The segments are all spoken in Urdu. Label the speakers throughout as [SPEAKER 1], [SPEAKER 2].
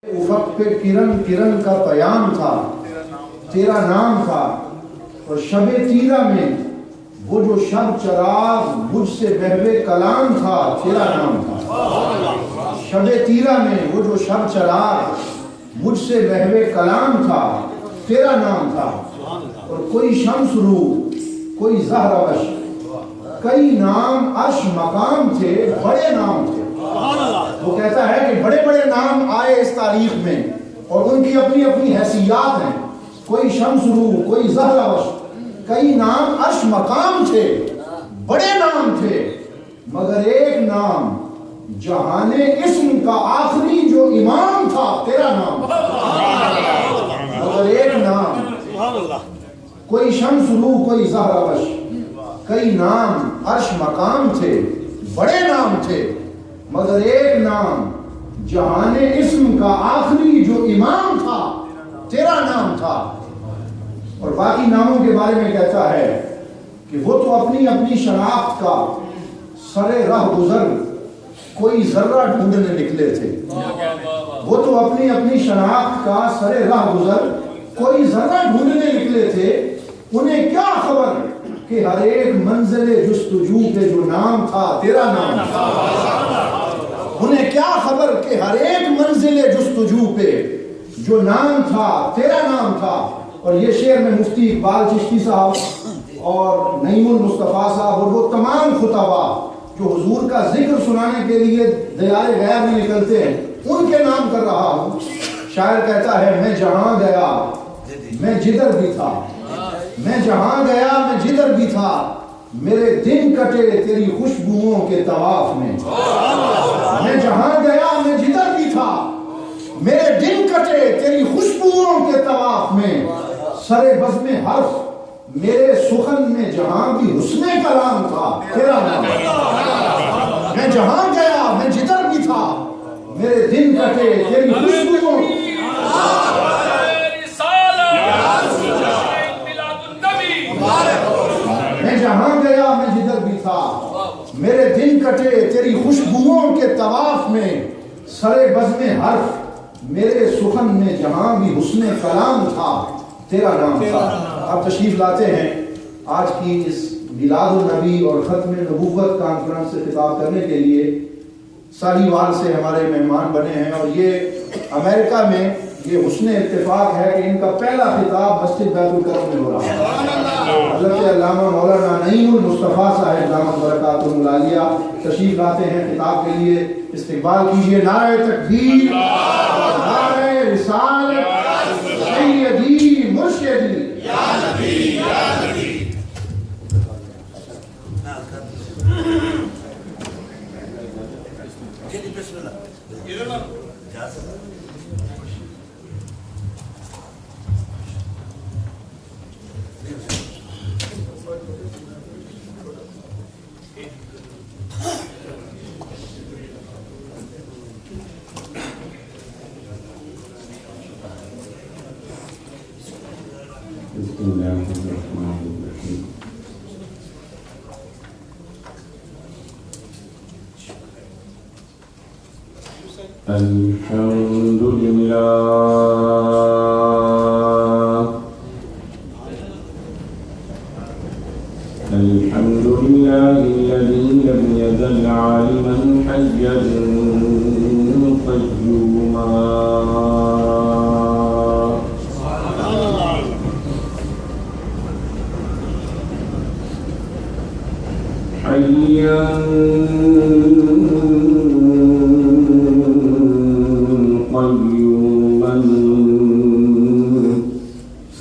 [SPEAKER 1] افق پہ کرن کرن کا پیام تھا، تیرا نام تھا، اور شب تیرہ میں وہ جو شب چراغ مجھ سے محو کلام تھا، تیرا نام تھا۔ شب تیرہ میں وہ جو شب چراغ مجھ سے محو کلام تھا، تیرا نام تھا۔ اور کوئی شمس رو، کوئی زہروش، کئی نام عرش مقام تھے، بڑے نام تھے۔ وہ کہتا ہے کہ بڑے بڑے نام آئے اس تاریخ میں اور ان کی اپنی اپنی حیثیات ہیں۔ کوئی شمس رو، کوئی زہروش، کئی نام عرش مقام تھے، بڑے نام تھے، مگر ایک نام جہان اسم کا آخری جو امام تھا، تیرا نام تھا۔ مگر ایک نام، کوئی شمس رو، کوئی زہروش، کئی نام عرش مقام تھے، بڑے نام تھے، مگر ایک نام جہان اسم کا آخری جو امام تھا، تیرا نام تھا۔ اور باقی ناموں کے بارے میں کہتا ہے کہ وہ تو اپنی اپنی شناخت کا سرے راہ گزر کوئی ذرہ ڈھونڈنے نکلے تھے۔ وہ تو اپنی اپنی شناخت کا سرے راہ گزر کوئی ذرہ ڈھونڈنے نکلے تھے، انہیں کیا خبر کہ ہر ایک منزل جستجو پہ جو نام تھا، تیرا نام تھا۔ انہیں کیا خبر کہ ہر ایک منزل جستجو پہ جو نام تھا، تیرا نام تھا۔ اور یہ شعر میں مفتی اقبال چشتی صاحب اور نعیم المصطفیٰ صاحب اور وہ تمام خطباء جو حضور کا ذکر سنانے کے لیے دیار غیب میں نکلتے ہیں، ان کے نام کر رہا ہوں۔ شاعر کہتا ہے میں جہاں گیا میں جدھر بھی تھا، میں جہاں گیا میں جدھر بھی تھا، میرے دن کٹے تیری خوشبوؤں کے طواف میں۔ میں جہاں گیا میں جدھر بھی تھا، میرے دن کٹے تیری خوشبوؤں کے طواف میں۔ سرے بزم حرف میرے سخن میں جہاں بھی حسن کلام تھا، تیرا نام تھا۔ میں جہاں گیا میں جدھر بھی تھا، میرے دن کٹے تیری خوشبوؤں۔ میں جہاں گیا میں جدھر بھی تھا، میرے دن کٹے تیری خوشبوؤں کے طواف میں۔ سرے بزم حرف میرے سخن میں جہاں بھی حسن کلام تھا، تیرا نام تھا۔ اب تشریف لاتے ہیں آج کی اس میلاد النبی اور ختم نبوت کانفرنس سے خطاب کرنے کے لیے ساہیوال سے ہمارے مہمان بنے ہیں، اور یہ امریکہ میں یہ حسن اتفاق ہے کہ ان کا پہلا خطاب مسجد بیت الکرم میں ہو رہا ہے۔ حضرت علامہ مولانا نعیم المصطفیٰ صاحب دامت برکاتہم العالیہ تشریف لاتے ہیں خطاب کے لیے، استقبال کیجیے۔ نعرہ تکبیر، نعرہ رسالت، سیدی مرشدی یا نبی یا نبی۔
[SPEAKER 2] بسم اللہ الرحمن الرحیم۔ الحمد للہ الحمد للہ الذی لم یزل عالما حیا قیوما حیا قیوما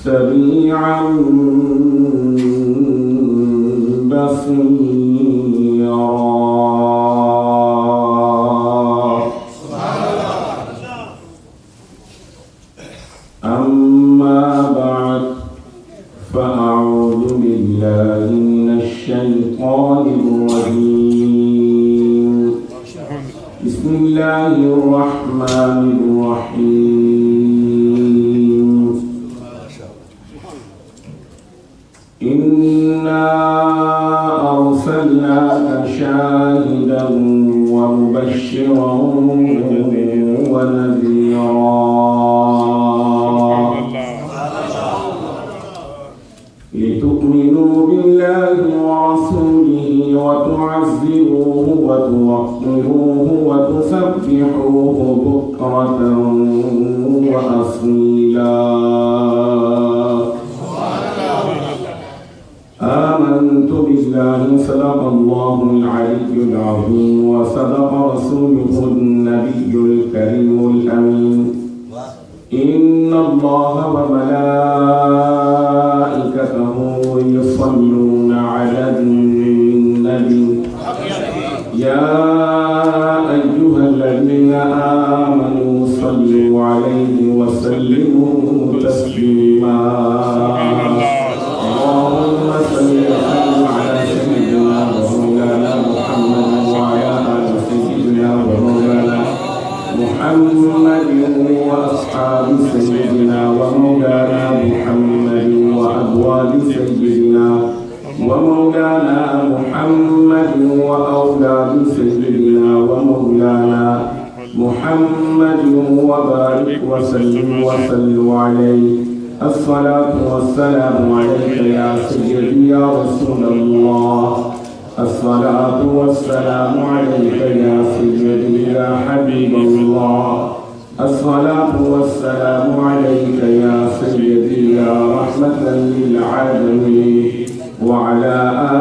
[SPEAKER 2] سمیعا بصیرا۔ اما بعد فاعوذ باللہ من الشیطان الرجیم۔ بسم اللہ الرحمن الرحیم۔ انا ارسلناک شاہدا ومبشرا ونذیرا بكرة وأصيلا آمنت بالله صدق الله العلي العظيم وصدق رسوله النبي الكريم الأمين إن الله وملائكته يصلون على النبي يا أيها الذين آمنوا صلوا عليه وسلموا تسليما اللهم صل على سيدنا ومولانا محمد وعلى آل سيدنا ومولانا محمد وأصحاب سيدنا ومولانا محمد وأزواج سيدنا ومولانا محمد وأولاد سيدنا ومولانا محمد وبارك وسلم وصلوا عليه الصلاة والسلام عليك يا سيدي يا رسول الله الصلاة والسلام عليك يا سيدي يا حبيب الله الصلاة والسلام عليك يا سيدي يا رحمة للعالمين وعلى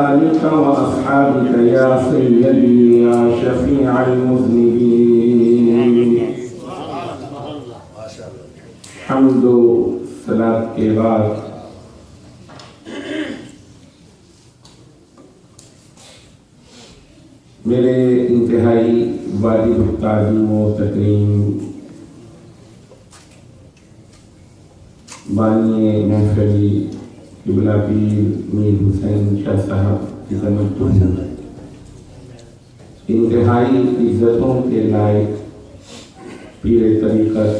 [SPEAKER 2] آلك وأصحابك يا سيدي يا شفيع المذنبين حمد و صلاة کے بعد میرے انتہائی واجب تعظیم و تکریم بانی محفلی قبلہ پیر میر حسین شاہ صاحب کی تمتع انتہائی عزتوں کے لائق پیر طریقت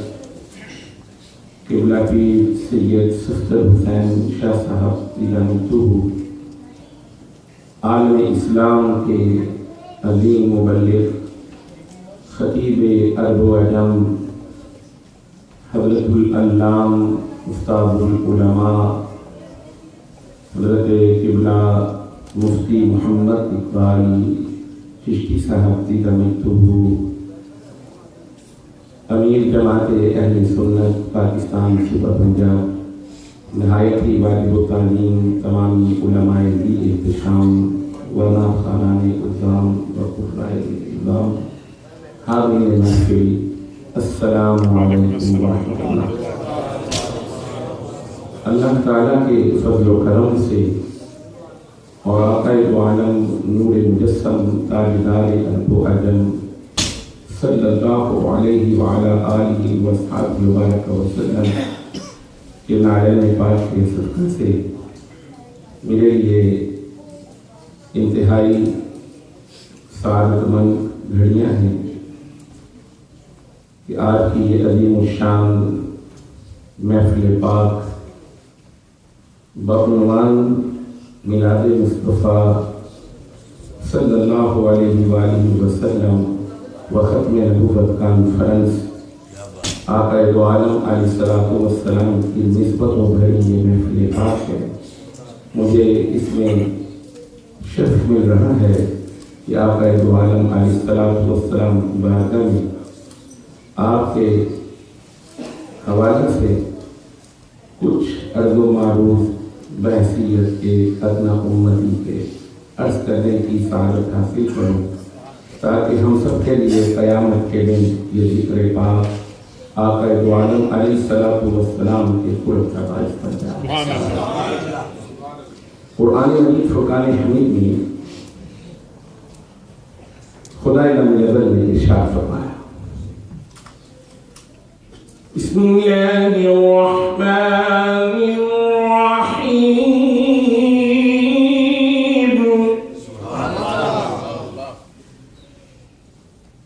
[SPEAKER 2] قبلہ پیر سید صفدر حسین شاہ صاحب کی تمتع عالم اسلام کے عظیم مبلغ خطیب عرب و عجم حضرت العلام استاد العلماء حضرت قبلہ مفتی محمد اقبال چشتی صاحب کی تمتع امیر جماعت اہل سنت پاکستان صوبہ پنجاب نہایت ہی واجب التعظیم تمام علماء ذی احتشام ورنہ خانان اعظام و قرائے اعظام حاضرین محفل السلام علیکم ورحمۃ اللہ۔ اللہ تعالیٰ کے فضل و کرم سے اور آقا دو عالم نور مجسم تاجدار عرب و عجم صلی اللہ علیہ وعلی آلہ وصحبہ وبارک وسلم کے نعرہ پاک کے صدقہ سے میرے لیے انتہائی سعادت مند گھڑیاں ہیں کہ آج کی یہ عظیم الشان محفل پاک بعنوان میلاد مصطفیٰ صلی اللہ علیہ وآلہ وسلم و ختم نبوت کانفرنس آقا دو عالم علیہ السلام کی نسبت و بھری یہ محفل پاک ہے۔ مجھے اس میں شرف مل رہا ہے کہ آقا دو عالم علیہ السلام کی بارگاہ میں آپ کے حوالے سے کچھ عرض و معروف بحثیت کے ادنا امتی کے عرض کرنے کی سعادت حاصل کروں تاکہ ہم سب کے لیے قیامت کے دن یہ ذکر پاک آقا دو عالم علیہ السلام کے قرب کا باعث بن جائے۔ قرآن مجید فرقان حمید میں خدا لم یزل نے ارشاد فرمایا بسم اللہ الرحمن الرحیم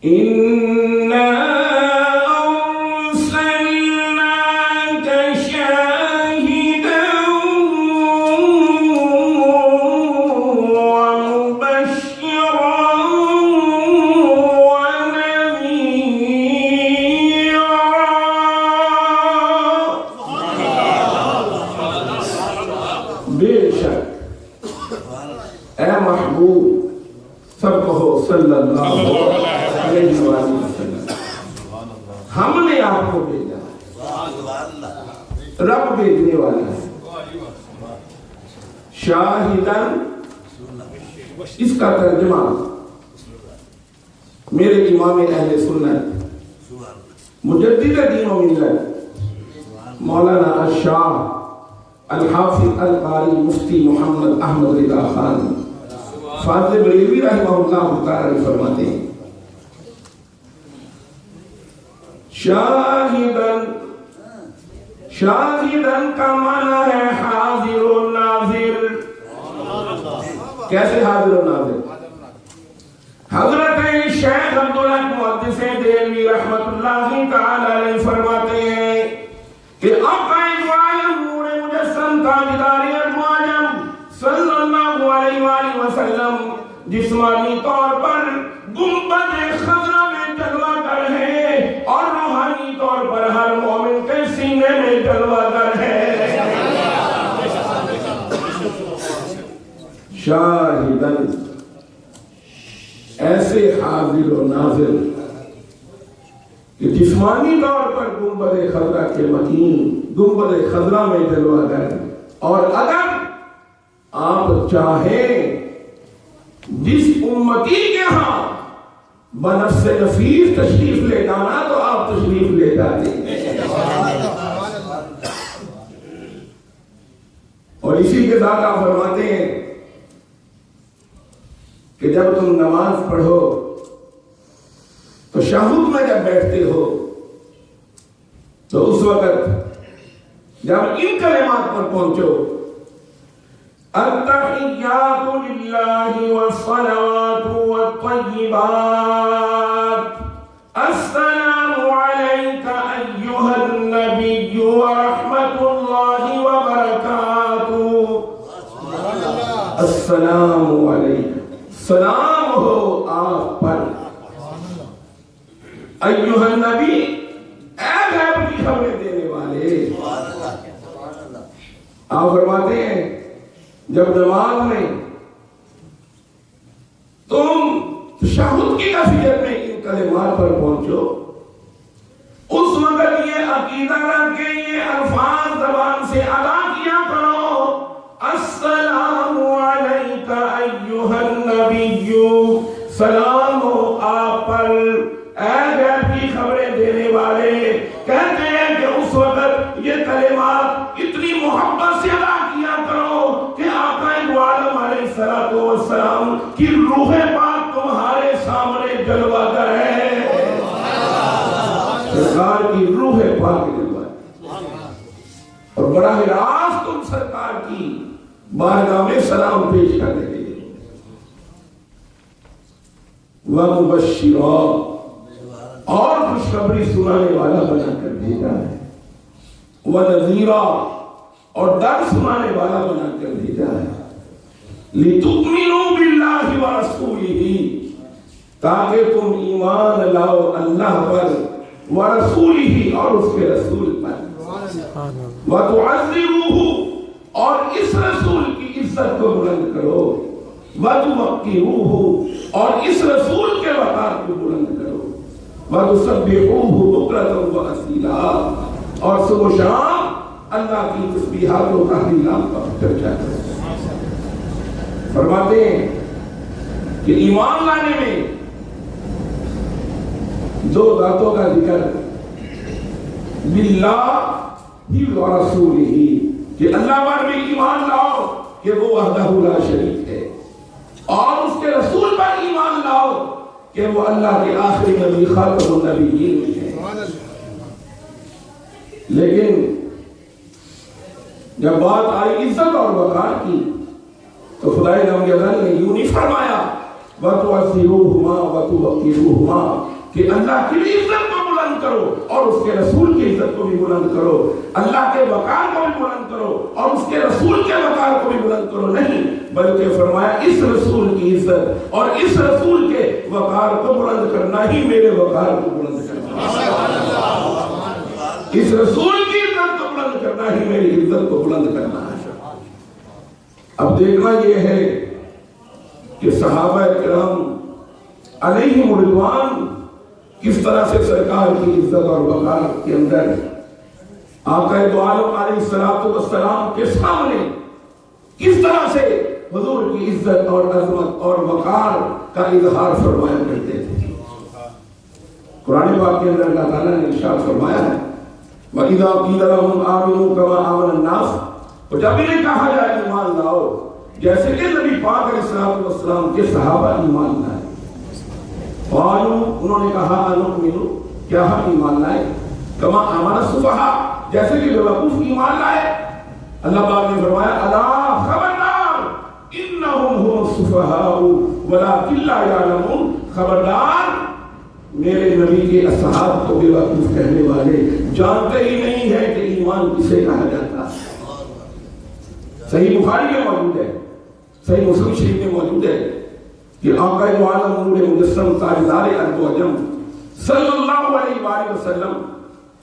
[SPEAKER 2] اِنَّا أَرْسَلْنَاكَ شَاهِدًا وَمُبَشِّرًا وَنَذِيرًا۔ بے شک اے محبوب سب کہو صلی اللہ علیہ وسلم، ہم نے آپ کو بھیجا، رب بھیجنے والا ہے۔ شاہدن، اس کا ترجمہ میرے امام اہل سنت مجدد دین و ملت مولانا الشاہ الحافظ القاری مفتی محمد احمد رضا خان فاضل بریلوی رحمہ اللہ تعالی فرماتے ہیں شاہدن، شاہدن کا معنی ہے حاضر و ناظر۔ کیسے حاضر و ناظر؟ حضرت شیخ عبدالحق محدث دہلوی رحمت اللہ تعالی علیہ فرماتے ہیں کہ آقا عالم نور مجسم تاجدار ارواجم صلی اللہ علیہ وآلہ وسلم جسمانی طور پر گنبد خضرا میں جلوہ گر ہے اور روحانی طور پر ہر مومن کے سینے میں جلوہ گر ہے۔ شاہدن، ایسے حاضر و ناظر کہ جسمانی طور پر گنبد خضرا کے مکین گنبد خضرا میں جلوہ گر، اور اگر آپ چاہیں جس امتی کے ہاں بنفس نفیس تشریف لے جانا تو آپ تشریف لے جاتے ہیں۔ اور اسی کے ساتھ آپ فرماتے ہیں کہ جب تم نماز پڑھو تو تشہد میں جب بیٹھتے ہو تو اس وقت جب ان کلمات پر پہنچو التحیات للہ والصلوات والطیبات السلام علیک ایہا النبی ورحمت اللہ وبرکاتہ۔ السلام علیک، سلام ہو آپ پر، ایہا النبی، اے غیب کی خبریں دینے والے۔ آپ فرماتے ہیں جب نماز میں تم تشہد کی کیفیت میں ان کلمات پر پہنچو، اس وقت یہ عقیدہ رکھ کے یہ الفاظ زبان سے ادا کیا کرو، السلام علیک ایہا النبی، سلام ہو آپ پر اے غیب کی خبریں دینے والے۔ کہتے ہیں کہ اس وقت یہ کلمات اتنی محبت سے ادا کیا کرو کہ آقا عالم علیہ السلام کی روح پاک تمہارے سامنے جلوہ گر ہے۔ سرکار کی روح پاک جلوہ گر، اور براہ راست تم سرکار کی بارگاہ میں سلام پیش کرنے کے لیے وَمُبَشِّرًا، اور خوشخبری سنانے والا بنا کر بھیجا ہے، وَنَذِيرًا، اور ڈر سنانے والا بنا کر بھیجا ہے، لِتُؤْمِنُوا بِاللَّهِ وَرَسُولِهِ، تاکہ تم ایمان لاؤ اللہ پر، وَرَسُولِهِ، اور اس کے رسول پر، وَتُعَذِّرُوهُ، اور اس رسول کی عزت کو بلند کرو، وَتُوَقِّرُوهُ، اور اس رسول کے وقار کو بلند کرو، وَتُسَبِّحُوهُ بُكْرَةً وَأَصِيلًا، اور صبح و شام اللہ کی تسبیحات و تحلیلات کا چرچا کرو۔ فرماتے ہیں کہ ایمان لانے میں دو ذاتوں کا ذکر، باللہ ورسولہ، کہ اللہ پر بھی ایمان لاؤ کہ وہ وحدہ لا شریک ہے، اور اس کے رسول پر ایمان لاؤ کہ وہ اللہ کے آخری نبی خاتم النبیین ہے۔ لیکن جب بات آئی عزت اور وقار کی تو خدای نام جلال نے یوں نہیں فرمایا وَتُعَذِّرُوهُمَا وَتُوَقِّرُوهُمَا، کہ اللہ کی بھی عزت کو بلند کرو اور اس کے رسول کی عزت کو بھی بلند کرو، اللہ کے وقار کو بھی بلند کرو اور اس کے رسول کے وقار کو بھی بلند کرو، نہیں، بلکہ فرمایا اس رسول کی عزت اور اس رسول کے وقار کو بلند کرنا ہی میرے وقار کو بلند کرنا ہے، اس رسول کی عزت کو بلند کرنا ہی میری عزت کو بلند کرنا ہے۔ اب دیکھنا یہ ہے کہ صحابہ کرام علیہم رضوان کس طرح سے سرکار کی عزت اور وقار کے اندر آقا دو عالم علیہ السلام کے سامنے کس طرح سے حضور کی عزت اور عظمت اور وقار کا اظہار فرمایا کرتے تھے۔ قرآن پاک کے اندر اللہ تعالیٰ نے ارشاد فرمایا ہے وَإِذَا قِيلَ لَهُمْ آمِنُوا كَمَا آمَنَ النَّاسُ، اور جب انہیں کہا جائے ایمان لاؤ جیسے کہ نبی پاک علیہ السلام کے صحابہ ایمان لائے، قالوا، انہوں نے کہا انؤمن، کیا ہم ایمان لائے، کما آمن السفہاء، جیسے کہ بیوقوف ایمان لائے۔ اللہ پاک نے فرمایا الا خبردار انہم هم السفہاء ولکن لا یعلمون، خبردار میرے نبی کے اصحاب کو بیوقوف کہنے والے جانتے ہی نہیں ہے کہ ایمان کسے کہا جاتا ہے۔ صحیح بخاری میں موجود ہے، صحیح مسلم شریف میں موجود ہے کہ آقا دو عالم نور مجسم تاجدار ارض و عجم صلی اللہ علیہ وآلہ وسلم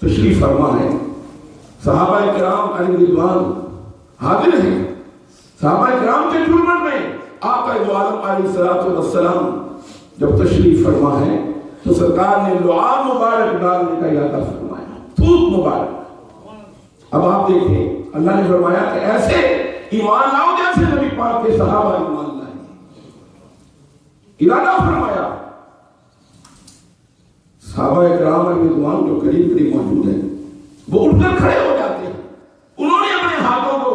[SPEAKER 2] تشریف فرما ہے، صحابہ کرام علیہ رضوان حاضر ہیں۔ صحابہ کرام کے جرمن میں آقا دو عالم علیہ السلام جب تشریف فرما ہے تو سرکار نے لعاب مبارک ڈالنے کا ارادہ فرمایا، تھوک مبارک۔ اب آپ دیکھیں اللہ نے فرمایا کہ ایسے ایمان لاؤ جیسے نبی پاک کے صحابہ ایمان لائے، ارادہ فرمایا۔ صحابہ کرام علیہ رضوان جو قریب قریب موجود ہیں وہ اٹھ کر کھڑے ہو جاتے ہیں، انہوں نے اپنے ہاتھوں کو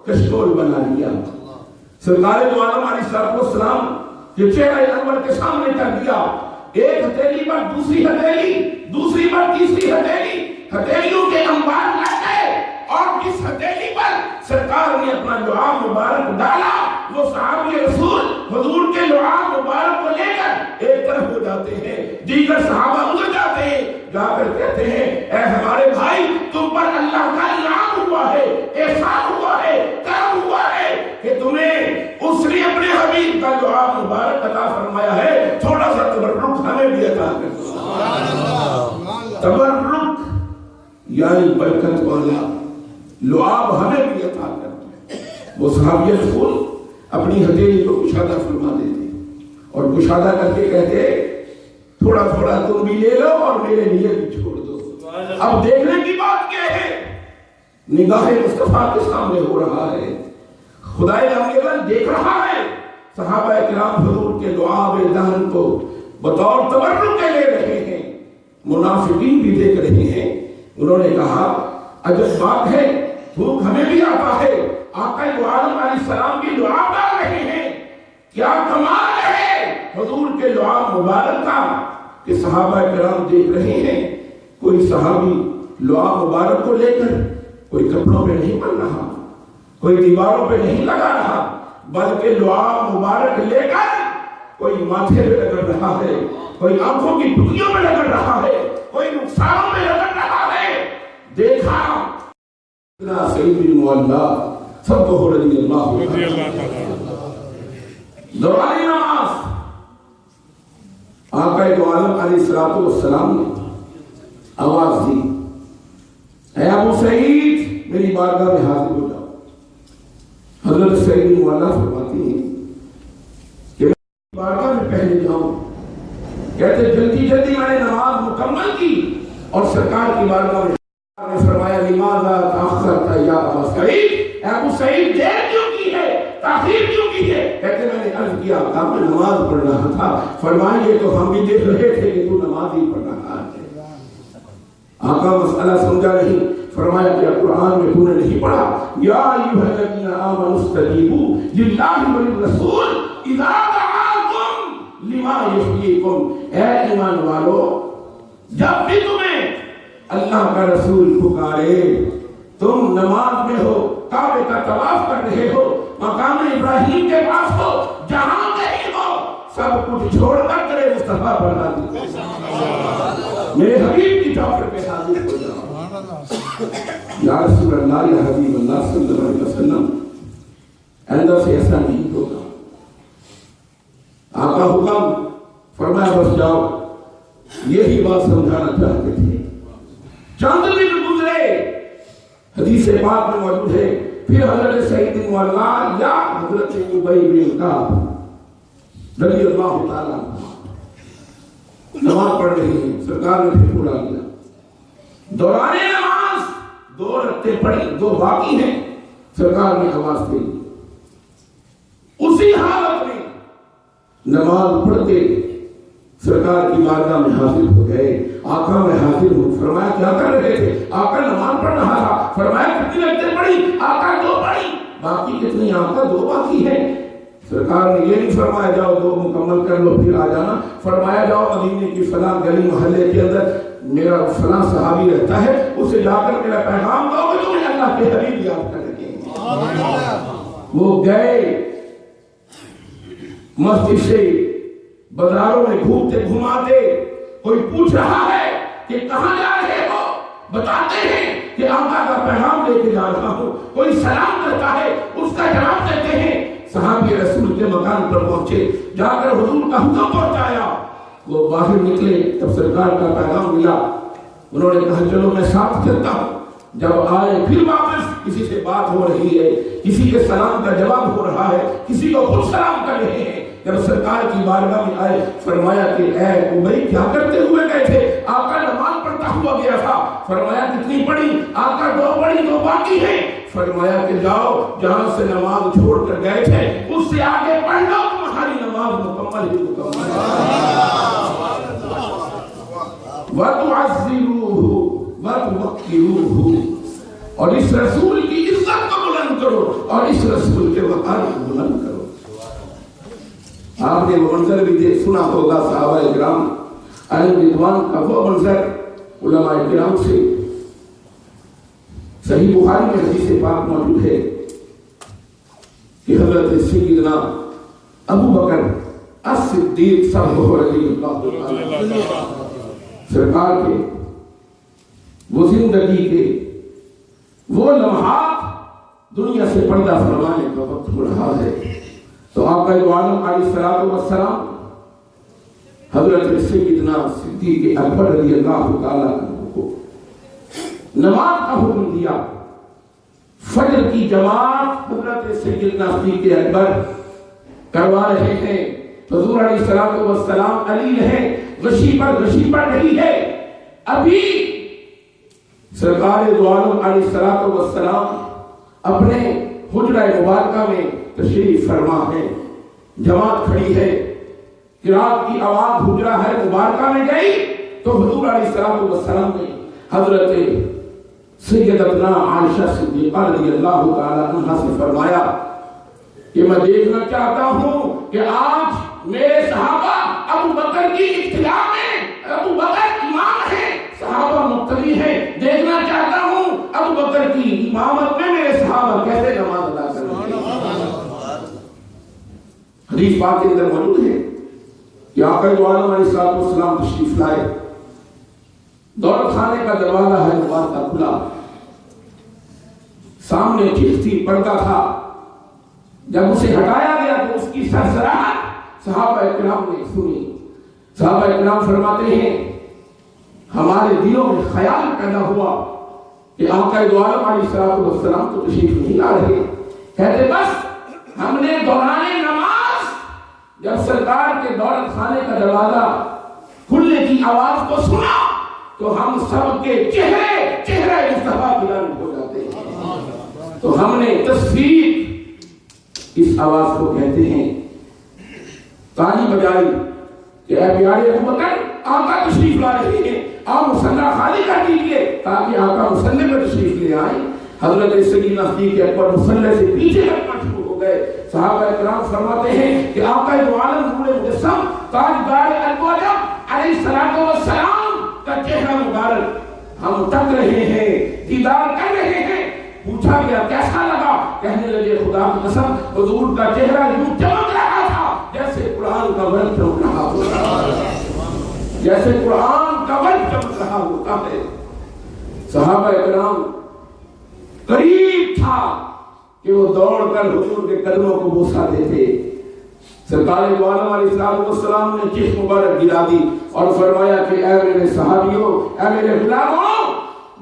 [SPEAKER 2] کشکول بنا لیا، سرکار دو عالم علیہ السلام کے چہرہ انور کے سامنے کر دیا، ایک ہتھیلی پر دوسری ہتھیلی، دوسری پر تیسری ہتھیلی، ہتھیلیوں کے انبار لگ گئے، اور جس ہتھیلی پر سرکار نے اپنا لعاب مبارک ڈالا وہ صحابی رسول حضور کے لعاب مبارک کو لے کر ایک طرف ہو جاتے ہیں، دیگر صحابہ ادھر جاتے ہیں، جا کر کہتے ہیں اے ہمارے بھائی تم پر اللہ کا انعام ہوا ہے، احسان ہوا ہے، کرم ہوا ہے کہ تمہیں اس نے اپنے حبیب کا لعاب مبارک عطا فرمایا ہے، تھوڑا سا تبرک ہمیں بھی عطا کر دو۔ تبرک یعنی برکت والا لعاب ہمیں بھی عطا کر دو۔ وہ صحابی رسول اپنی ہتھیلی کو کشادہ فرما دیتے اور کشادہ کر کے کہتے تھوڑا تھوڑا تم بھی لے لو اور میرے لیے بھی چھوڑ دو۔ اب دیکھنے کی بات کیا ہے، نگاہ مصطفیٰ کے سامنے ہو رہا ہے، خدائے عالم دیکھ رہا ہے، صحابہ کرام حضور کے لعاب دہن کو بطور تبرک کے لے رہے ہیں، منافقین بھی دیکھ رہے ہیں۔ انہوں نے کہا عجب بات ہے، بھوک ہمیں بھی آتا ہے، آقا دو عالم علیہ السلام کی لعاب ڈال رہے ہیں، کیا کمال ہے حضور کے لعاب مبارک کا کہ صحابہ کرام دیکھ رہے ہیں۔ کوئی صحابی لعاب مبارک کو لے کر کوئی کپڑوں پہ نہیں بن رہا، کوئی دیواروں پہ نہیں لگا رہا، بلکہ لعاب مبارک لے کر کوئی ماتھے پہ رگڑ رہا ہے، کوئی آنکھوں کی ٹکیوں پہ رگڑ رہا ہے، کوئی نقصانوں پہ رگڑ رہا ہے۔ دیکھا سعید بن معلّہ سب کو رضی اللہ دورانی نماز آقا دو عالم علیہ السلام نے آواز دی اے ابو سعید میری بارگاہ میں حاضر ہو جاؤ۔ حضرت سعید بن معلّہ فرماتی ہیں کہ میں بارگاہ میں پہلے جاؤں، کہتے جلدی جلدی میں نے نماز مکمل کی اور سرکار کی بارگاہ میں نے فرمایا لماذا تاخرت یا ابا سعید، اے ابو سعید دیر کیوں کی ہے، تاخیر کیوں کی ہے؟ کہتے میں نے عرض کیا آپ میں نماز پڑھ رہا تھا، فرمایا یہ تو ہم بھی دیکھ رہے تھے کہ تو نماز ہی پڑھ رہا ہے۔ آقا مسئلہ سمجھا نہیں، فرمایا کہ قرآن میں تو نے نہیں پڑھا یا ایھا الذین آمنوا استجیبوا للہ وللرسول اذا دعاکم لما یحییکم، اے ایمان والو جب بھی تمہیں اللہ کا رسول پکارے، تم نماز میں ہو، کعبے کا طواف کر رہے ہو، مقام ابراہیم کے پاس ہو، جہاں کہیں ہو، سب کچھ چھوڑ کر کرے مصطفیٰ پر حاضر میرے حبیب کی چوکھٹ پہ حاضر ہو جاؤ۔ یا رسول اللہ، یا حبیب اللہ صلی اللہ علیہ وسلم، آئندہ سے ایسا نہیں ہوگا۔ آقا حکم فرمایا بس جاؤ، یہی بات سمجھانا چاہتے تھے۔ چند دن گزرے، حدیث پاک میں موجود ہے، پھر حضرت سعید بن معلّہ یا حضرت ابی بن کعب رضی اللہ تعالیٰ نماز پڑھ رہی ہیں، سرکار نے پھر بلا دیا، دوران نماز 2 رکعتیں پڑھی، 2 باقی ہیں، سرکار نے آواز دی، اسی حالت میں نماز پڑھتے سرکار کی بارگاہ میں حاضر ہو گئے، آقا میں حاضر ہوں، فرمایا کیا کر رہے تھے؟ آقا نماز پڑھ رہا تھا، فرمایا کتنی رکعتیں پڑھی؟ آقا 2 پڑھی، باقی کتنی؟ آقا 2 باقی ہیں۔ سرکار نے یہ نہیں فرمایا جاؤ 2 مکمل کر لو پھر آ جانا، فرمایا جاؤ مدینے کی فلاں گلی محلے کے اندر میرا فلاں صحابی رہتا ہے، اسے جا کر میرا پیغام دو کہ تمہیں اللہ کے حبیب یاد کر لگے۔ وہ گئے مسجد سے بازاروں میں گھومتے گھماتے، کوئی پوچھ رہا ہے کہ کہاں جا رہے ہو، بتاتے ہیں کہ آقا کا پیغام لے کے جا رہا ہوں، کوئی سلام کرتا ہے اس کا جواب دیتے ہیں۔ صحابی رسول کے مکان پر پہنچے، جا کر حضور کا حکم پہنچایا، وہ باہر نکلے، تب سرکار کا پیغام ملا، انہوں نے کہا چلو میں ساتھ چلتا ہوں۔ جب آئے پھر واپس کسی سے بات ہو رہی ہے، کسی کے سلام کا جواب ہو رہا ہے، کسی کو خود سلام کر رہے ہیں۔ جب سرکار کی بارگاہ میں آئے، فرمایا کہ اے ابی کیا کرتے ہوئے گئے تھے؟ آقا نماز پڑھتا ہوا گیا تھا۔ فرمایا کتنی پڑھی؟ آقا 2 پڑھی، 2 باقی ہیں۔ فرمایا کہ جاؤ جہاں سے نماز چھوڑ کر گئے تھے اس سے آگے پڑھ لو، تمہاری نماز مکمل ہی مکمل ہے۔ وَتُعَزِّرُوهُ وَتُوَقِّرُوهُ، اور اس رسول کی عزت کو بلند کرو اور اس رسول کے وقار کو بلند کرو۔ آپ نے وہ منظر بھی سنا ہوگا، صحابہ کرام علیہ رضوان کا وہ منظر علماء کرام سے صحیح بخاری میں حدیث پاک موجود ہے کہ حضرت سیدنا ابو بکر الصدیق صلی رضی اللہ عنہ سرکار کے وہ زندگی کے وہ لمحات دنیا سے پردہ فرمانے کا وقت ہو رہا ہے، تو آقا دو عالم علیہ الصلوۃ والسلام حضرت سیدنا صدیق اکبر رضی اللہ تعالیٰ عنہ کو نماز کا حکم دیا۔ فجر کی جماعت حضرت سیدنا صدیق اکبر کروا رہے ہیں، حضور علیہ الصلوۃ والسلام علی ہے، غشی پر نہیں ہے۔ ابھی سرکار دو عالم علیہ الصلوۃ والسلام اپنے حجرہ مبارکہ میں تشریف فرما ہے، جماعت کھڑی ہے، قرات کی آواز حجرہ ہے مبارکہ میں گئی تو حضور علیہ الصلوۃ والسلام نے حضرت سیدتنا عائشہ صدیقہ رضی اللہ تعالی عنہا سے فرمایا کہ میں دیکھنا چاہتا ہوں کہ آج میرے صحابہ ابو بکر کی ابتدا میں، ابو بکر امام ہے، صحابہ مقتدی ہیں، دیکھنا چاہتا ہوں ابو بکر کی امامت میں میرے صحابہ کیسے نماز ادا کر رہے ہیں۔ حدیث پاک کے اندر موجود ہے کہ آقا دو عالم علیہ الصلوۃ والسلام تشریف لائے، دولت خانے کا دروازہ ہے نماز کا کھلا، سامنے چشتی پردہ تھا، جب اسے ہٹایا گیا تو اس کی سرسراہٹ صحابہ اکرام نے سنی۔ صحابہ اکرام فرماتے ہیں ہمارے دلوں میں خیال پیدا ہوا کہ آقا دو عالم علیہ الصلوۃ والسلام تو تشریف نہیں لا رہے، کہتے بس ہم نے دوران نماز جب سرکار کے دولت خانے کا دروازہ کھلنے کی آواز کو سنا تو ہم سب کے چہرے مصطفیٰ کی رنگ ہو جاتے ہیں۔ تو ہم نے تصفیق اس آواز کو کہتے ہیں، تالی بجائی کہ اے پیارے ابو بکر آقا تشریف لا رہے ہیں، آپ مصلی خالی کر دیجئے تاکہ آقا مصلی میں تشریف لے آئیں۔ حضرت سیدنا صدیق اکبر مصلی سے پیچھے ہٹنا شروع ہو گئے۔ صحابہ کرام فرماتے ہیں کہ آقا دو عالم نور مجسم تاجدار الوجب علیہ الصلوۃ والسلام کا چہرہ مبارک ہم تک رہے ہیں، دیدار کر رہے ہیں۔ پوچھا گیا کیسا لگا؟ کہنے لگے خدا کی قسم حضور کا چہرہ یوں چمک رہا تھا جیسے قرآن کا ورق چمک رہا ہوتا ہے، جیسے قرآن کا ورق چمک رہا ہوتا ہے۔ صحابہ کرام قریب تھا کہ وہ دوڑ کر حضور کے قدموں کو بوسہ دیتے۔ سرکار دو عالم علیہ الصلوۃ والسلام نے چیخ مبارک گرا دی اور فرمایا کہ اے میرے صحابیوں، اے میرے غلاموں،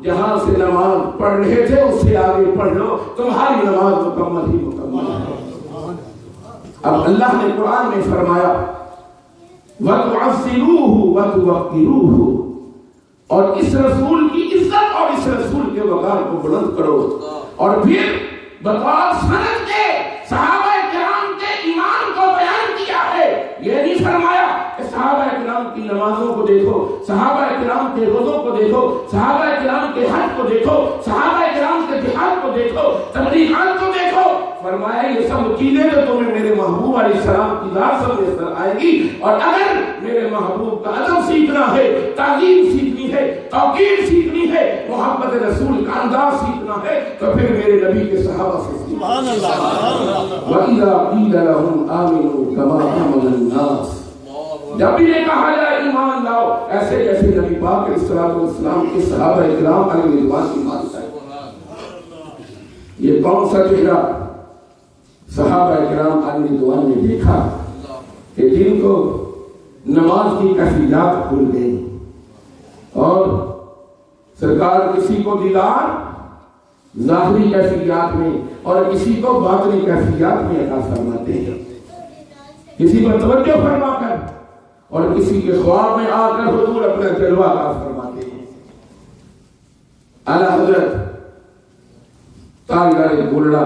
[SPEAKER 2] جہاں سے نماز پڑھ رہے تھے اس سے آگے پڑھ لو، تمہاری نماز مکمل ہی مکمل ہے۔ اب اللہ نے قرآن میں فرمایا وَتُعَزِّرُوهُ وَتُوَقِّرُوهُ، اور اس رسول کی عزت اور اس رسول کے وقار کو بلند کرو. اور پھر بطور سند کے صحابہ کرام کے ایمان کو بیان کیا ہے. یہ نہیں فرمایا کہ صحابہ کرام کی نمازوں کو دیکھو، صحابہ کرام کے روزوں کو دیکھو، صحابہ کرام کے حج کو دیکھو، صحابہ کرام کے جہاد کو دیکھو، تبلیغات کو دیکھو. فرمایا یہ سب چیزیں تو تمہیں میرے محبوب علیہ السلام کی ذات سے نظر آئے گی، اور اگر میرے محبوب کا ادب سیکھنا ہے، تعظیم سیکھنی ہے، توقیر سیکھنی ہے، محبت رسول کا انداز سیکھنا ہے، تو پھر میرے نبی کے صحابہ سے سیکھنا. وَإِذَا قِيلَ لَهُمْ آمِنُوا كَمَا آمَنَ النَّاسُ، جب بھی یہ کہا جائے ایمان لاؤ ایسے جیسے نبی پاک علیہ السلام کے صحابہ کرام علیہ رضوان ایمان لائے. یہ کون سا چہرہ صحابہ کرام علیہ رضوان نے دیکھا کہ جن کو نماز کی کیفیات بھول گئی، اور سرکار کسی کو دیدار ظاہری کیفیات میں اور کسی کو باطنی کیفیات میں عطا فرماتے ہیں، کسی پر توجہ فرما کر اور کسی کے خواب میں آ کر حضور اپنا جلوہ عطا فرماتے ہیں. اعلیٰ حضرت تاجدار گولڑا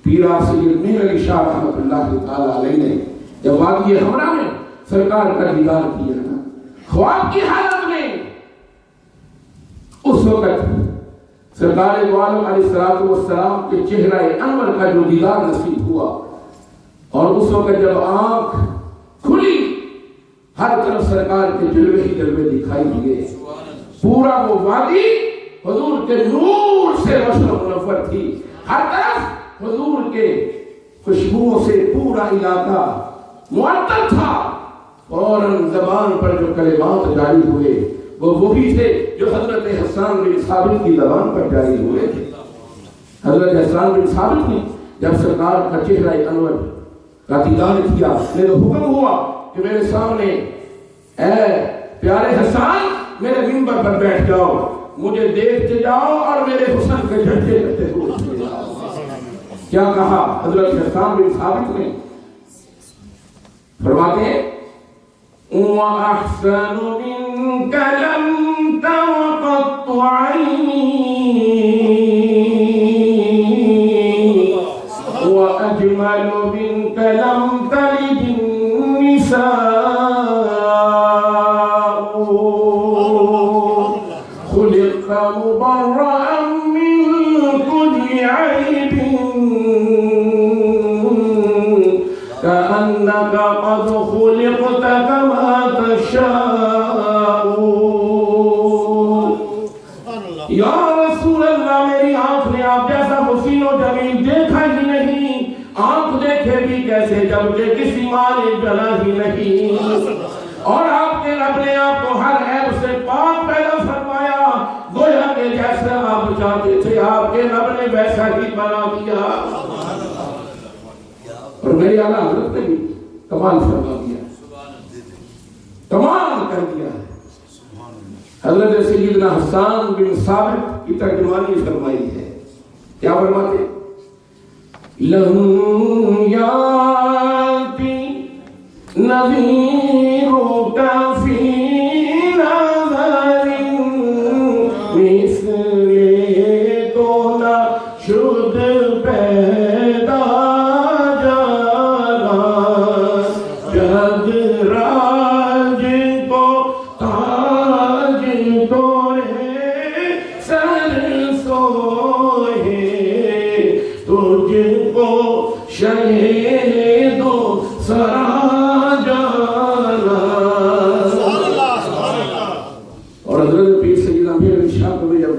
[SPEAKER 2] پیرا سید میر علی شاہ رحمۃ اللہ تعالی علیہ نے جب وادی حمرا میں سرکار کا دیدار کیا نا، خواب کی حالت میں، اس وقت سرکار دو عالم علیہ السلام کے چہرہ انور کا جو دیدار نصیب ہوا، اور اس وقت جب آنکھ کھلی ہر طرف سرکار کے جلوے ہی جلوے دکھائی دیے. پورا وہ وادی حضور کے نور سے روشن و منور تھی، ہر طرف حضور کے خوشبوؤں سے پورا علاقہ معطر تھا. فوراً زبان پر جو کلمات جاری ہوئے وہ وہی تھے جو حضرت حسان بن ثابت کی زبان پر جاری ہوئے تھے. حضرت حسان بن ثابت نے جب سرکار کا چہرہ انور کا دیدار کیا، میرے حکم ہوا کہ میرے سامنے اے پیارے حسان میرے منبر پر بیٹھ جاؤ، مجھے دیکھتے جاؤ اور میرے حسن کے جھنڈے کرتے ہوئے جاؤ. کیا کہا حضرت حسان بن ثابت نے؟ فرماتے ہیں وَأَحْسَنُ مِنْكَ لَمْ تَوْقَطُّ عَيْنِي وَأَجْمَلُ مِنْكَ لَمْ تَلِدِ النِّسَاءُ خُلِقْتَ مُبَرَّأً مِنْ كُلِّ عَيْبٍ كأنك قد خلقت كما تشاء. یا رسول اللہ میری آنکھ نے آپ جیسا حسین و جمیل دیکھا ہی نہیں، آنکھ دیکھے بھی کیسے جبکہ کسی ماں نے جلا ہی نہیں، اور آپ کے رب نے آپ کو ہر عیب سے پاک پیدا فرمایا، گویا کہ جیسا آپ چاہتے تھے آپ کے رب نے ویسا ہی بنا دیا. اور میری اعلیٰ حضرت نے بھی کمال فرما دیا، کمال کر دیا ہے. حضرت سیدنا حسان بن ثابت کی ترجمانی فرمائی ہے. کیا فرماتے؟ لَن يَأْتِ نَذِيرُكَ فِي نَظَرٍ مِثْلِ تو نہ شد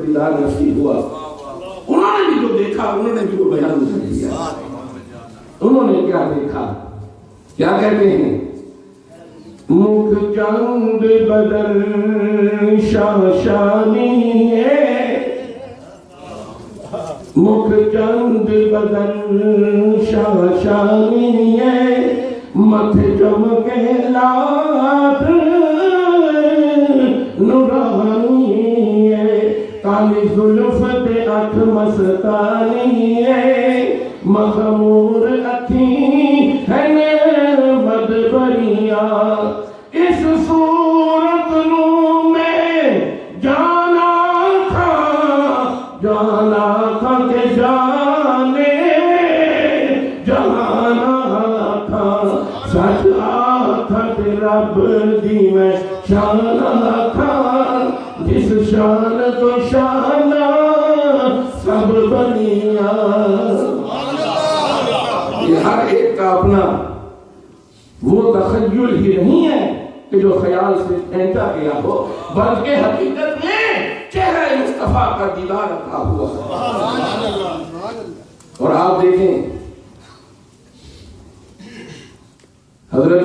[SPEAKER 2] پیدا نصیب ہوا. انہوں نے بھی جو دیکھا انہوں نے بھی وہ بیان کر دیا. انہوں نے کیا دیکھا؟ کیا کہتے ہیں؟ مکھ چند بدل شاشانی ہے، مکھ چند بدل شاشانی ہے، متھ جم کے لات نورانی ہے، کالی زلف تے اکھ مستانی ہے، مخمور اکھی ہے مد بری بنیا اس صورت نو میں جانا تھا کہ جانے جانا تھا سچ تھا کہ رب دی میں شانا تھا جس شان کو شانا سب بنیا. یہ ہر ایک کا اپنا وہ تخیل ہی نہیں ہے کہ جو خیال سے پھینکا گیا ہو، بلکہ حقیقت میں چہرہ مصطفیٰ کا دیدار رکھا ہوا ہے. اور آپ دیکھیں حضرت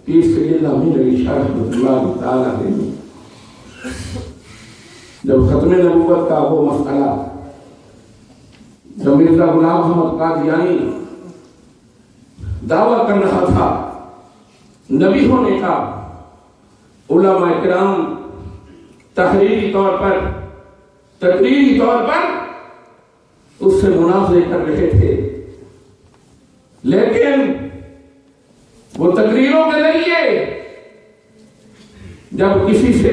[SPEAKER 2] پیر سید امیر علی شاہ رحمۃ اللہ تعالیٰ علیہ جب ختم نبوت کا وہ مسئلہ جب مرزا غلام محمد قادیانی دعویٰ کر رہا تھا نبی ہونے کا، علماء کرام تقریری طور پر اس سے مناظرے کر رہے تھے، لیکن وہ تقریروں کے ذریعے جب کسی سے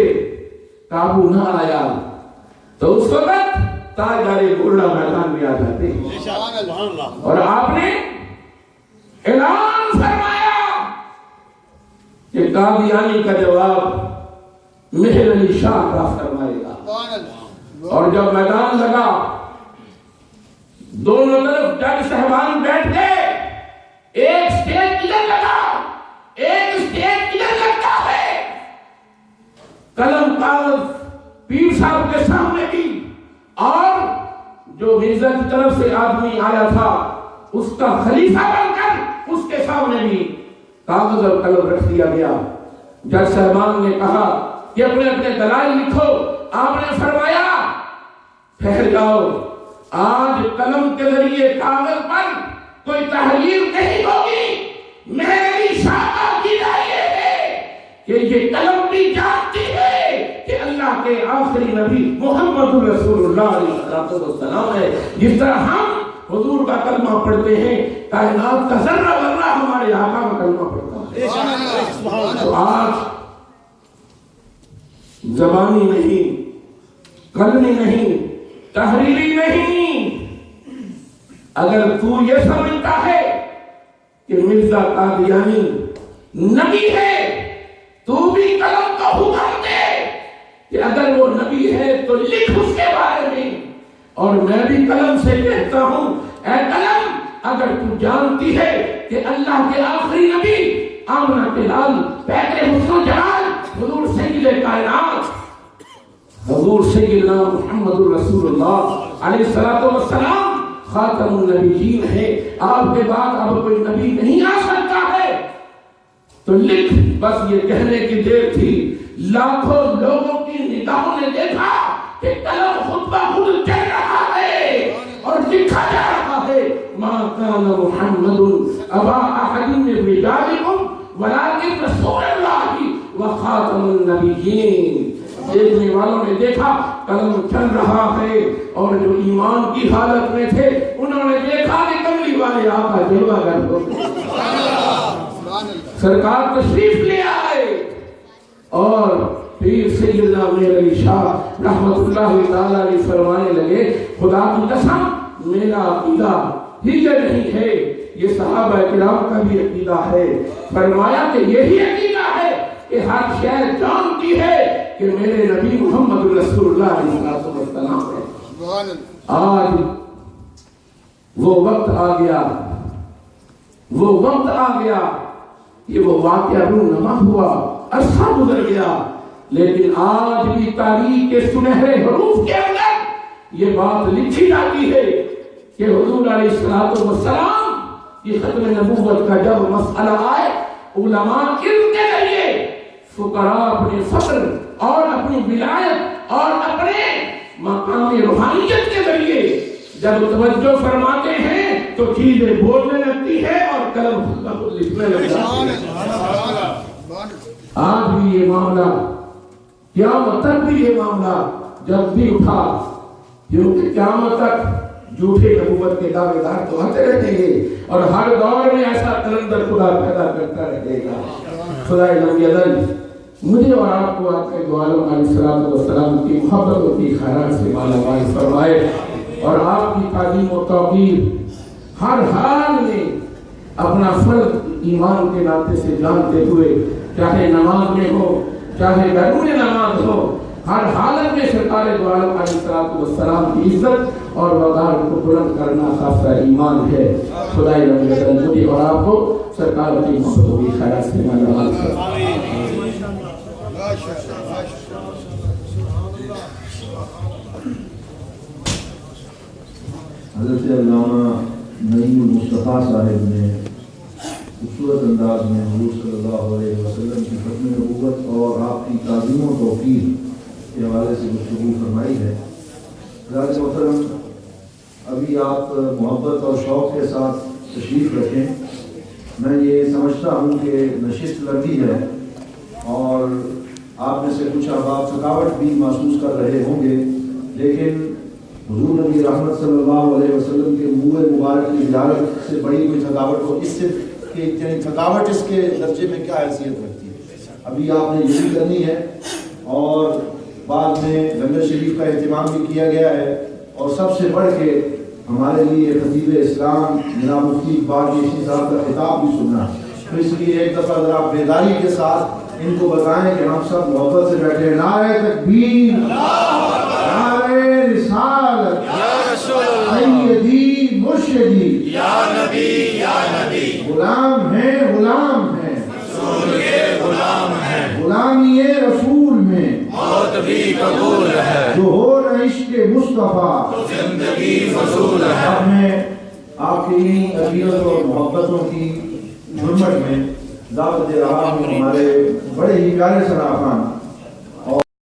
[SPEAKER 2] قابو نہ آیا تو اس وقت تاجدار گرنا میدان میں آ جاتے ہیں. اور آپ نے اعلان فرمایا کہ قادیانی کا جواب مہر علی شاہ کا فرمائے گا. اور جب میدان لگا دونوں طرف جج صاحبان بیٹھ گئے، ایک سٹیج ادھر لگا ایک سٹیج ادھر لگتا ہے، قلم کاغذ پیر صاحب کے سامنے بھی، اور جو مرزا کی طرف سے آدمی آیا تھا اس کا خلیفہ بن کر اس کے سامنے بھی کاغذ اور قلم رکھ دیا گیا. جج صاحبان نے کہا کہ اپنے اپنے دلائل لکھو. آپ نے فرمایا ٹھہر جاؤ، آج قلم کے ذریعے کاغذ پر کوئی تحریر نہیں ہوگی. میری شاہ کی رائے یہ ہے کہ یہ قلم بھی جانتی ہے کہ اللہ کے آخری نبی محمد رسول اللہ علیہ السلام ہے. جس طرح ہم حضور کا کلمہ پڑھتے ہیں، کائنات کا ذرہ ذرہ ہمارے آقا کا کلمہ پڑھتا ہے. تو آج زبانی نہیں، قلمی نہیں، تحریری نہیں، اگر تو یہ سمجھتا ہے کہ مرزا قادیانی نبی ہے تو بھی قلم کا حکم دے کہ اگر وہ نبی ہے تو لکھ اس کے بارے میں. اور میں بھی قلم سے کہتا ہوں، اے قلم اگر تو جانتی ہے کہ اللہ کے آخری نبی آمنہ کے لال پیغمبر حسن و جلال حضور سید کائنات حضور سیدنا محمد رسول اللہ علیہ السلام خاتم النبیین ہے، آپ کے بعد اب کوئی نبی نہیں آ سکتا ہے، تو لکھ. بس یہ کہنے کی دیر تھی. لاکھوں لوگوں کی نگاہوں نے دیکھا کہ قلم خود بخود چل رہا ہے اور لکھا جا رہا ہے ما کان محمد ابا احد من رجالکم ولکن رسول اللہ وخاتم النبیین. دیکھنے والوں نے دیکھا قلم چل رہا ہے، اور جو ایمان کی حالت میں تھے انہوں نے دیکھا کہ کملی والے آقا جلوہ گر ہو گئے. سرکار تشریف لے آئے اور پیر سیدنا امیر علی شاہ رحمت اللہ تعالیٰ علیہ فرمانے لگے خدا کی قسم میرا عقیدہ ہی یہ نہیں ہے، یہ صحابہ کرام کا بھی عقیدہ ہے. فرمایا کہ یہی عقیدہ ہے کہ ہر شہر جانتی ہے کہ میرے نبی محمد رسول اللہ علیہ السلام ہے. آج وہ وقت آ گیا، یہ وہ واقعہ رونما ہوا، عرصہ گزر گیا، لیکن آج بھی تاریخ کے سنہرے حروف کے اندر یہ بات لکھی جاتی ہے کہ حضور علیہ السلام کی ختم نبوت کا جب مسئلہ آئے، علماء علم کے ذریعے فقراء اپنے فقر اور اپنی ولایت اور اپنے مقام روحانیت کے ذریعے جب توجہ فرماتے ہیں تو چیزیں بولنے لگتی ہے اور قلم لکھنے لگتا ہے. آج بھی یہ معاملہ، قیامت تک بھی یہ معاملہ جب بھی اٹھا، کیونکہ قیامت تک جھوٹے نبوت کے دعوے دار تو آتے رہیں گے اور ہر دور میں ایسا کلندر خدا پیدا کرتا رہے گا۔ خدا لم یزل مجھے اور آپ کو آپ کے دو عالم علیہ السلام کی محبت و کی خیرات سے مالا مال فرمائے، اور آپ کی تعظیم و توقیر ہر حال میں اپنا فرض ایمان کے ناطے سے جانتے ہوئے، چاہے نماز میں ہو چاہے بیرون نماز ہو، ہر حالت میں سرکار دو عالم علیہ السلام کی عزت اور وقار کو بلند کرنا خاصہ ایمان ہے۔ خدای رب العزت مجھے اور آپ کو سرکار کی محبت و خیرات سے مالا مال فرمائے۔
[SPEAKER 1] حضرت علامہ نعیم المصطفیٰ صاحب نے خوبصورت انداز میں حضور صلی اللہ علیہ وسلم کی ختم نبوت اور آپ کی تعظیم و توقیر کے حوالے سے گفتگو فرمائی ہے۔ حضرت محترم، ابھی آپ محبت اور شوق کے ساتھ تشریف رکھیں۔ میں یہ سمجھتا ہوں کہ نشست لمبی ہے اور آپ میں سے کچھ احباب تھکاوٹ بھی محسوس کر رہے ہوں گے، لیکن حضور نبی رحمت صلی اللہ علیہ وسلم کے منہ مبارک کی زیارت سے بڑی کوئی تھکاوٹ ہو، اس سے کہ تھکاوٹ اس کے درجے میں کیا حیثیت رکھتی ہے۔ ابھی آپ نے یہی کرنی ہے، اور بعد میں لنگر شریف کا اہتمام بھی کیا گیا ہے، اور سب سے بڑھ کے ہمارے لیے خطیب اسلام جناب مفتی اقبال چشتی صاحب کا خطاب بھی سننا ہے۔ تو اس لیے ایک دفعہ ذرا بیداری کے ساتھ ان کو بتائیں کہ ہم سب محبت سے بیٹھے۔ نعرہ تکبیر، نعرہ رسالت، یا رسول اللہ، سیدی مرشدی، یا نبی یا نبی، غلام ہیں غلام ہیں، رسول کے غلام ہیں، غلامی رسول میں موت بھی قبول ہے، جو ہو نہ عشق مصطفیٰ تو زندگی فضول ہے۔ اب میں آپ کی عقیدت اور محبتوں کی جھرمٹ میں دعوت دے رہا ہوں ہمارے بڑے ہی پیارے سراخان